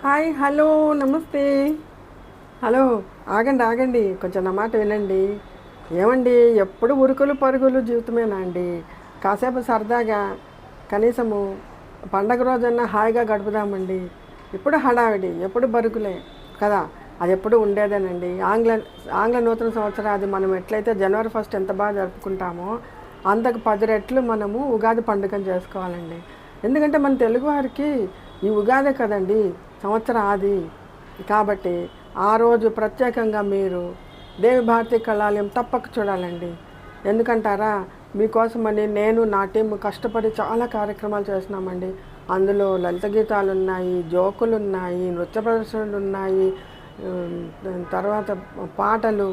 Hi, hello, నమస్తే. Hello, ఆగండి ఆగండి, కొంచెం నా మాట వినండి. ఏమండి, ఎప్పుడు ఉరుకులు పరుగులు జీవితమేనా అండి? కాసేపు సరదాగా కనీసము పండగ రోజన్నా హాయిగా గడుపుదామండి. ఎప్పుడు హడావిడి, ఎప్పుడు బరుకులే కదా. అది ఎప్పుడు ఉండేదేనండి. ఆంగ్ల నూతన సంవత్సరాది మనం ఎట్లయితే జనవరి 1 ఎంత బాగా జరుపుకుంటామో అంతకు 10 రెట్లు మనము ఉగాది పండుగను చేసుకోవాలండి. ఎందుకంటే మన తెలుగువారికి ఈ ఉగాదే కదండి సంవత్సర ఆది. కాబట్టి ఆ రోజు ప్రత్యేకంగా మీరు దేవి భారతి కళాలయం తప్పక చూడాలండి. ఎందుకంటారా, మీకోసమని నేను నా టీం కష్టపడి చాలా కార్యక్రమాలు చేస్తున్నామండి. అందులో లలిత గీతాలు ఉన్నాయి, జోకులు ఉన్నాయి, నృత్య ప్రదర్శనలు ఉన్నాయి, తర్వాత పాటలు,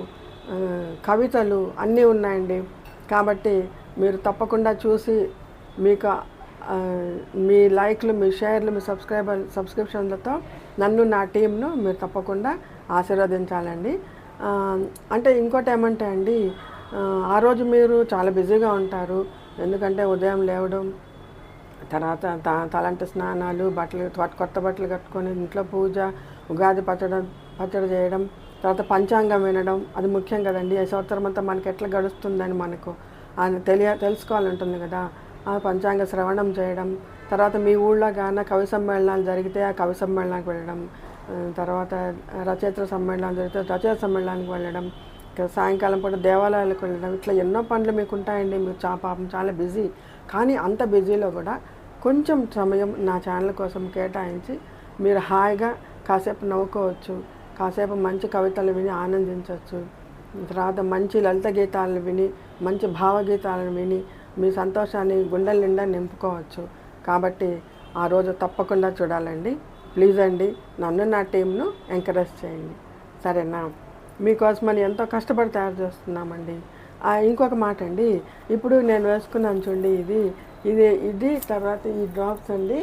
కవితలు అన్నీ ఉన్నాయండి. కాబట్టి మీరు తప్పకుండా చూసి మీకు మీ లైక్లు, మీ షేర్లు, మీ సబ్స్క్రిప్షన్లతో నన్ను, నా టీంను మీరు తప్పకుండా ఆశీర్వదించాలండి. అంటే ఇంకోటి ఏమంటే అండి, ఆ రోజు మీరు చాలా బిజీగా ఉంటారు. ఎందుకంటే ఉదయం లేవడం, తర్వాత తలంటి స్నానాలు, కొత్త బట్టలు కట్టుకొని ఇంట్లో పూజ, ఉగాది పచ్చడి చేయడం, తర్వాత పంచాంగం వినడం. అది ముఖ్యం కదండి. ఈ సంవత్సరం అంతా మనకి ఎట్లా గడుస్తుందని మనకు తెలుసుకోవాలంటుంది కదా. ఆ పంచాంగ శ్రవణం చేయడం, తర్వాత మీ ఊళ్ళో కానీ కవి సమ్మేళనాలు జరిగితే ఆ కవి సమ్మేళనానికి వెళ్ళడం, తర్వాత రచయితల సమ్మేళనాలు జరిగితే రచయిత సమ్మేళనానికి వెళ్ళడం, సాయంకాలం పూట దేవాలయాలకు వెళ్ళడం, ఇట్లా ఎన్నో పనులు మీకు ఉంటాయండి. మీరు పాపం చాలా బిజీ. కానీ అంత బిజీలో కూడా కొంచెం సమయం నా ఛానల్ కోసం కేటాయించి మీరు హాయిగా కాసేపు నవ్వుకోవచ్చు, కాసేపు మంచి కవితలు విని ఆనందించవచ్చు, తర్వాత మంచి లలిత గీతాలను విని, మంచి భావగీతాలను విని మీ సంతోషాన్ని గుండెల నిండా నింపుకోవచ్చు. కాబట్టి ఆ రోజు తప్పకుండా చూడాలండి. ప్లీజ్ అండి, నన్ను, నా టీంను ఎంకరేజ్ చేయండి, సరేనా? మీకోసమని ఎంతో కష్టపడి తయారు చేస్తున్నామండి. ఇంకొక మాట అండి, ఇప్పుడు నేను వేసుకున్నాను చూడండి, ఇది తర్వాత ఈ డ్రాప్స్ అండి,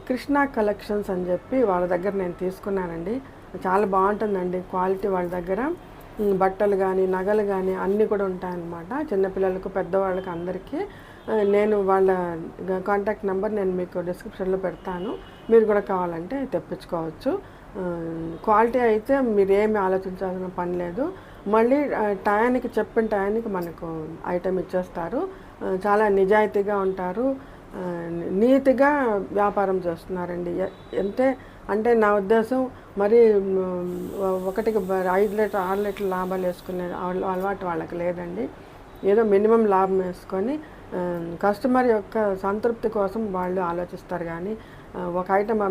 కృష్ణా కలెక్షన్స్ అని చెప్పి వాళ్ళ దగ్గర నేను తీసుకున్నానండి. చాలా బాగుంటుందండి క్వాలిటీ వాళ్ళ దగ్గర. బట్టలు కానీ, నగలు కానీ అన్నీ కూడా ఉంటాయన్నమాట. చిన్నపిల్లలకు, పెద్దవాళ్ళకి, అందరికీ. నేను వాళ్ళ కాంటాక్ట్ నెంబర్ నేను మీకు డిస్క్రిప్షన్లో పెడతాను. మీరు కూడా కావాలంటే తెప్పించుకోవచ్చు. క్వాలిటీ అయితే మీరు ఏమి ఆలోచించాల్సిన పని లేదు. మళ్ళీ చెప్పిన టయానికి మనకు ఐటెం ఇచ్చేస్తారు. చాలా నిజాయితీగా ఉంటారు, నీతిగా వ్యాపారం చేస్తున్నారండి. అంటే నా ఉద్దేశం మరి ఒకటికి 5 లీటర్ 6 లీటర్ల లాభాలు వేసుకునే అలవాటు వాళ్ళకి లేదండి. ఏదో మినిమం లాభం వేసుకొని కస్టమర్ యొక్క సంతృప్తి కోసం వాళ్ళు ఆలోచిస్తారు. కానీ ఒక ఐటెం